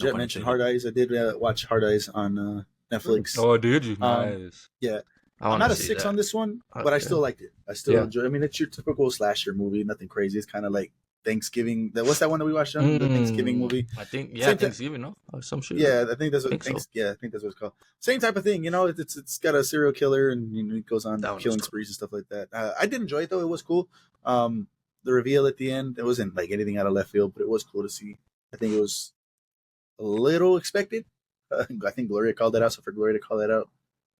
Jet mentioned Hard Eyes. I did watch Hard Eyes on Netflix. Oh, did you? Nice. Yeah. I'm not a 6 on this one, but I still liked it. I still enjoy it. I mean, it's your typical slasher movie, nothing crazy. It's kind of like Thanksgiving. What's that one that we watched? The Thanksgiving movie. I think Thanksgiving, no, or some shit. Yeah, I think that's what. I think that's what it's called. Same type of thing, you know. It's got a serial killer and it goes on killing sprees and stuff like that. I did enjoy it though. It was cool. The reveal at the end, it wasn't like anything out of left field, but it was cool to see. I think it was a little expected. I think Gloria called that out. So for Gloria to call that out,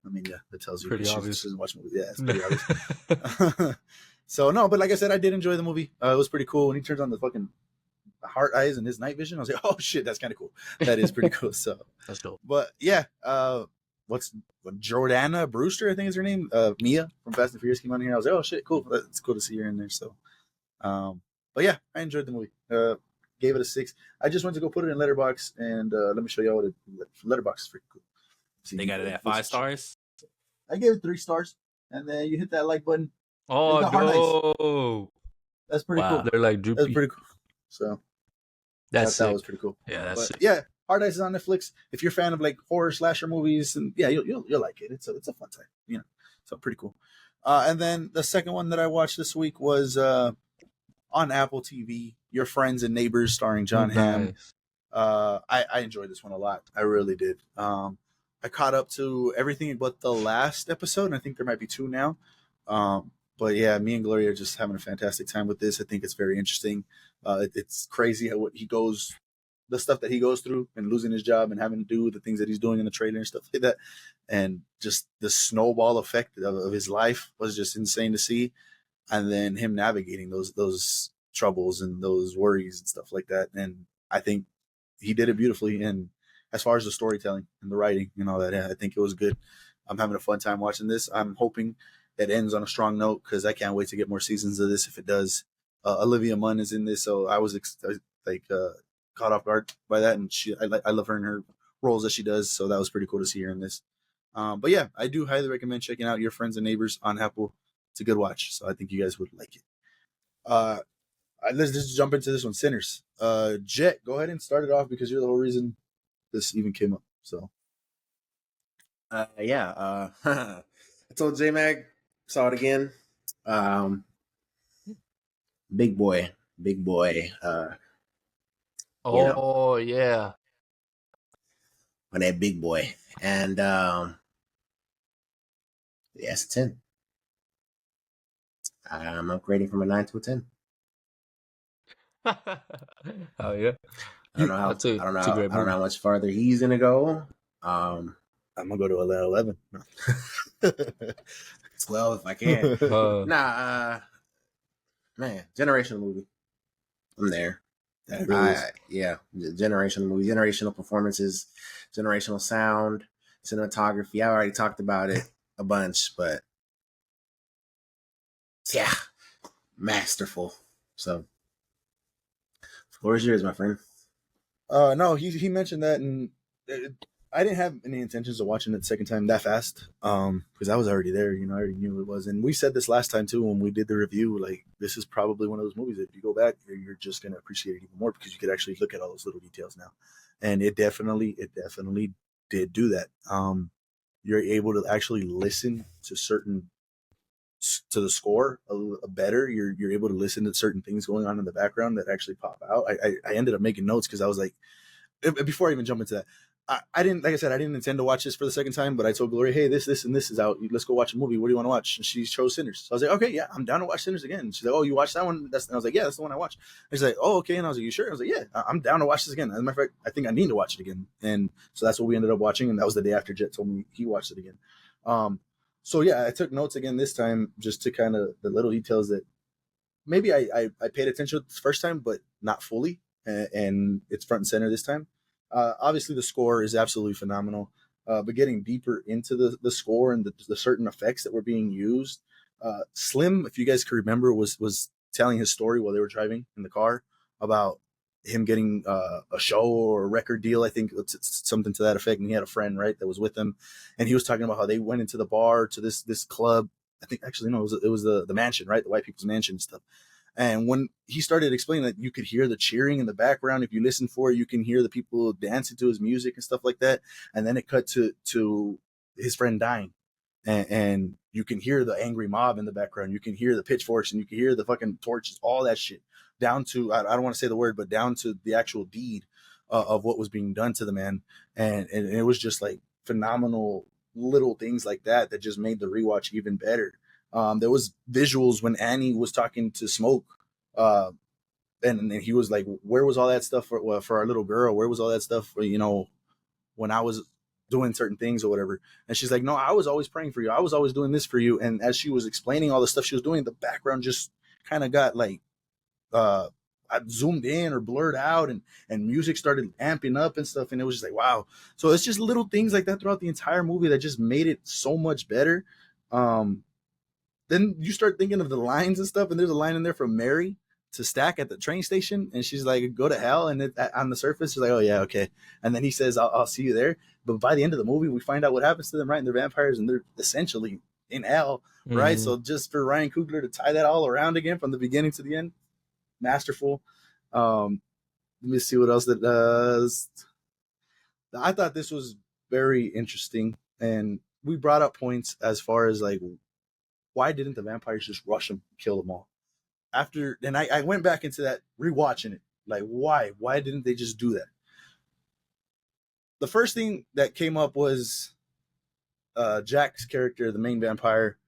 I mean, yeah, that tells you pretty obvious. She doesn't watch movies. Yeah, it's pretty obvious. So no, but like I said, I did enjoy the movie. It was pretty cool when he turns on the fucking heart eyes and his night vision. I was like, oh shit, that's kind of cool. That is pretty cool. So that's dope. But yeah, what's Jordana Brewster? I think is her name. Mia from Fast and Furious came on here. I was like, oh shit, cool. It's cool to see her in there. So, but yeah, I enjoyed the movie. Gave it a 6. I just went to go put it in Letterboxd, and let me show y'all what Letterboxd is freaking cool. See, they got it at 5 stars. I gave it 3 stars, and then you hit that like button. Oh, no. That's pretty cool. They're like droopy. That's pretty cool. So that was pretty cool. Yeah, that's it. Yeah, Hard Eyes is on Netflix. If you're a fan of like horror slasher movies, and yeah, you'll like it. It's a fun time, you know. So pretty cool. And then the second one that I watched this week was on Apple TV, Your Friends and Neighbors, starring John Hamm. I enjoyed this one a lot. I really did. I caught up to everything but the last episode, and I think there might be 2 now. But yeah, me and Gloria are just having a fantastic time with this. I think it's very interesting. It's crazy how the stuff that he goes through and losing his job and having to do the things that he's doing in the trailer and stuff like that. And just the snowball effect of his life was just insane to see. And then him navigating those troubles and those worries and stuff like that. And I think he did it beautifully. And as far as the storytelling and the writing and all that, I think it was good. I'm having a fun time watching this. I'm hoping it ends on a strong note because I can't wait to get more seasons of this if it does. Olivia Munn is in this, so I was caught off guard by that, and I love her in her roles that she does, so that was pretty cool to see her in this. But yeah, I do highly recommend checking out Your Friends and Neighbors on Apple. It's a good watch, so I think you guys would like it. Let's just jump into this one, Sinners. Jet, go ahead and start it off because you're the whole reason this even came up. So, I told J-Mag, saw it again. Big boy. Yeah. On that big boy. And it's a 10. I'm upgrading from a 9 to a 10. Oh yeah. I don't know how much farther he's gonna go. I'm gonna go to 11. 12 if I can. Man, generational movie. I'm there. Generational movie, generational performances, generational sound, cinematography. I already talked about it a bunch, but yeah, masterful. So, floor is yours, my friend. No, he mentioned that, and I didn't have any intentions of watching it the second time that fast, because I was already there. You know, I already knew it was, and we said this last time too when we did the review. Like, this is probably one of those movies that if you go back, you're just gonna appreciate it even more because you could actually look at all those little details now, and it definitely did do that. You're able to actually listen to the score a better. You're able to listen to certain things going on in the background that actually pop out. I ended up making notes because I was like, before I even jump into that, I didn't intend to watch this for the second time, but I told Gloria, hey, this and this is out. Let's go watch a movie. What do you want to watch? And she chose Sinners. So I was like, okay, yeah, I'm down to watch Sinners again. She's like, oh, you watched that one? And I was like, yeah, that's the one I watched. And she's like, oh, okay. And I was like, you sure? I was like, yeah, I'm down to watch this again. As a matter of fact, I think I need to watch it again. And so that's what we ended up watching. And that was the day after Jet told me he watched it again. So yeah, I took notes again this time just to kind of the little details that maybe I paid attention to the first time, but not fully. And it's front and center this time. Obviously, the score is absolutely phenomenal, but getting deeper into the score and the certain effects that were being used, Slim, if you guys can remember, was telling his story while they were driving in the car about him getting a show or a record deal. I think it's something to that effect. And he had a friend, right, that was with him, and he was talking about how they went into the bar to this club. I think actually no, it was the mansion, right, the white people's mansion stuff. And when he started explaining that, you could hear the cheering in the background. If you listen for it, you can hear the people dancing to his music and stuff like that. And then it cut to his friend dying. And you can hear the angry mob in the background. You can hear the pitchforks and you can hear the fucking torches, all that shit, down to, I don't want to say the word, but down to the actual deed of what was being done to the man. And it was just like phenomenal little things like that just made the rewatch even better. There was visuals when Annie was talking to Smoke, and he was like, where was all that stuff for our little girl? Where was all that stuff, when I was doing certain things or whatever? And she's like, no, I was always praying for you. I was always doing this for you. And as she was explaining all the stuff she was doing, the background just kind of got like zoomed in or blurred out, and music started amping up and stuff. And it was just like, wow. So it's just little things like that throughout the entire movie that just made it so much better. Then you start thinking of the lines and stuff, and there's a line in there from Mary to Stack at the train station, and she's like, go to hell. And on the surface, she's like, oh yeah, okay. And then he says, I'll see you there. But by the end of the movie, we find out what happens to them, right? And they're vampires, and they're essentially in hell, right? So just for Ryan Coogler to tie that all around again from the beginning to the end, masterful. Let me see what else that does. I thought this was very interesting, and we brought up points as far as like, why didn't the vampires just rush them, kill them all? And I went back into that, rewatching it. Like, why? Why didn't they just do that? The first thing that came up was Jack's character, the main vampire,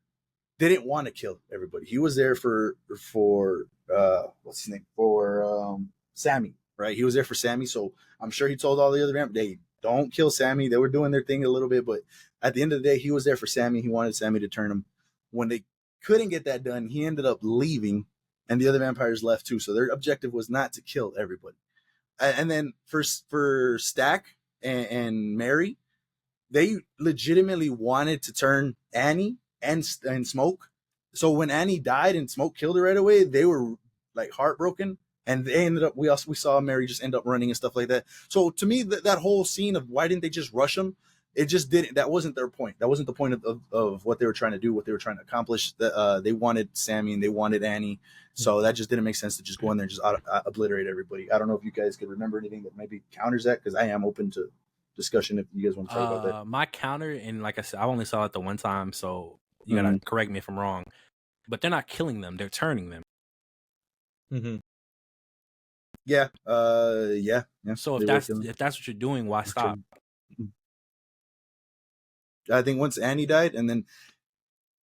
didn't want to kill everybody. He was there for what's his name? For Sammy, right? He was there for Sammy. So I'm sure he told all the other vampires, they don't kill Sammy. They were doing their thing a little bit, but at the end of the day, he was there for Sammy. He wanted Sammy to turn him. When they couldn't get that done, he ended up leaving, and the other vampires left too. So their objective was not to kill everybody. And then for Stack and Mary, they legitimately wanted to turn Annie and Smoke. So when Annie died and Smoke killed her right away, they were like heartbroken, and they ended up. We saw Mary just end up running and stuff like that. So to me, that whole scene of why didn't they just rush them? It just didn't. That wasn't their point. That wasn't the point of what they were trying to do, what they were trying to accomplish. They wanted Sammy and they wanted Annie, so that just didn't make sense to just go in there and just obliterate everybody. I don't know if you guys could remember anything that maybe counters that, because I am open to discussion if you guys want to talk about that. My counter, and like I said, I only saw it the one time, so you gotta correct me if I'm wrong. But they're not killing them; they're turning them. Yeah. Yeah. So if that's what you're doing, why stop? I think once Annie died, and then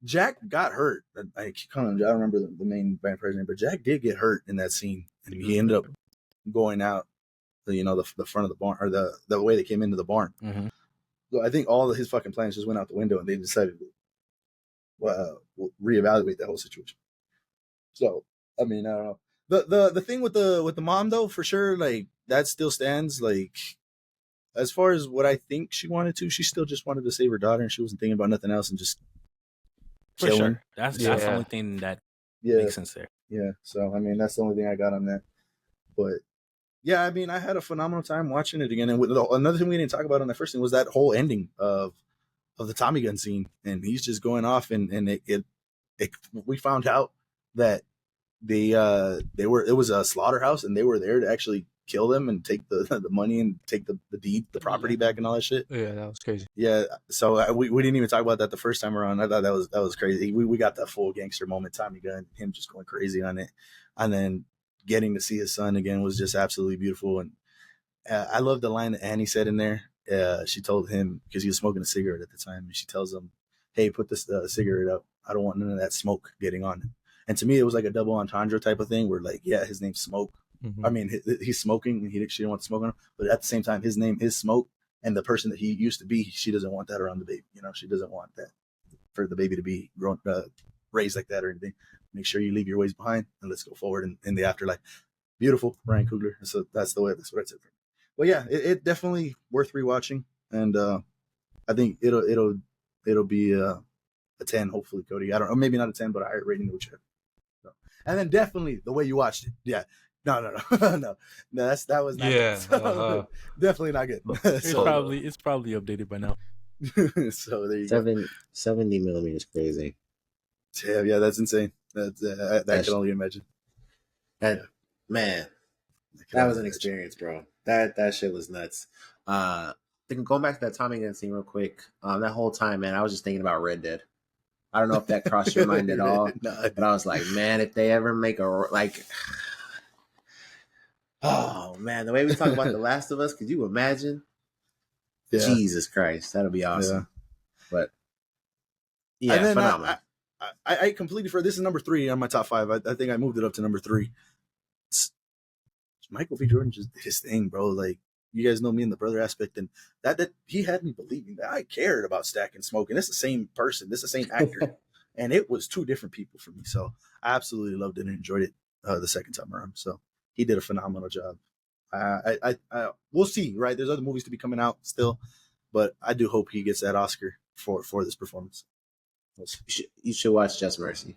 Jack got hurt. I don't remember the main vampire's name, but Jack did get hurt in that scene, and he ended up going out, the front of the barn, or the way they came into the barn. So I think all of his fucking plans just went out the window, and they decided to reevaluate that whole situation. So I mean, I don't know. The thing with the mom though, for sure, like that still stands. Like, as far as what I think she wanted to, she still just wanted to save her daughter, and she wasn't thinking about nothing else, and just kill him. That's the only thing that makes sense there. Yeah. So I mean, that's the only thing I got on that. But yeah, I mean, I had a phenomenal time watching it again. And another thing we didn't talk about on the first thing was that whole ending of the Tommy gun scene, and he's just going off, and we found out that it was a slaughterhouse, and they were there to actually kill them and take the money and take the deed, the property back, and all that shit. Yeah, that was crazy. Yeah, so we didn't even talk about that the first time around. I thought that was crazy. We got that full gangster moment, Tommy Gunn, him just going crazy on it, and then getting to see his son again was just absolutely beautiful. And I love the line that Annie said in there. She told him, because he was smoking a cigarette at the time, and she tells him, "Hey, put this cigarette up. I don't want none of that smoke getting on him." And to me, it was like a double entendre type of thing, where like, yeah, his name's Smoke. I mean, he's smoking, and she didn't want to smoke on him, but at the same time, his name is Smoke, and the person that he used to be, she doesn't want that around the baby. She doesn't want that for the baby to be raised like that or anything. Make sure you leave your ways behind, and let's go forward in the afterlife. Beautiful, Ryan Coogler. So that's what I said. But yeah, it definitely worth rewatching, and I think it'll be a 10, hopefully, Cody. I don't know, maybe not a 10, but a higher rating than what you have. So. And then definitely the way you watched it. Yeah. No. That was not good. So, definitely not good. It's probably updated by now. So there you go. 70 millimeters crazy. Yeah, that's insane. I can only imagine. That man, that was an experience, bro. That shit was nuts. Going back to that Tommy gun scene real quick. That whole time, man, I was just thinking about Red Dead. I don't know if that crossed your mind at all, but I was like, man, if they ever make a like, oh man, the way we talk about The Last of Us, could you imagine? Yeah. Jesus Christ, that'll be awesome. Yeah. But yeah, and then phenomenal. I completely forgot. This is number 3 on my top 5. I think I moved it up to number 3. Michael B. Jordan just did his thing, bro. Like, you guys know me in the brother aspect, and that he had me believing that I cared about Stack and Smoke, and it's the same person, this is the same actor, and it was 2 different people for me. So I absolutely loved it and enjoyed it the second time around. So he did a phenomenal job. I we'll see, right? There's other movies to be coming out still, but I do hope he gets that Oscar for this performance. You should watch Just Mercy.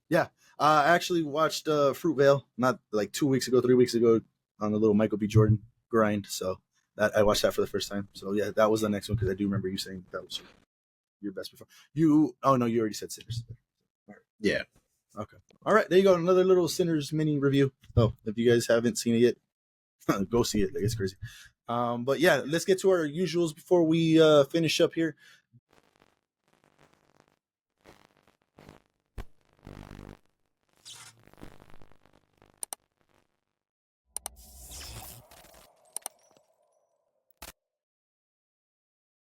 Yeah. I actually watched Fruitvale not like 2 weeks ago, 3 weeks ago on the little Michael B. Jordan grind. So I watched that for the first time. So yeah, that was the next one because I do remember you saying that was your best performance. You already said Sinners. Right. Yeah. Okay. All right. There you go. Another little Sinners mini review. Oh, if you guys haven't seen it yet, go see it. Like, it's crazy. But yeah, let's get to our usuals before we finish up here.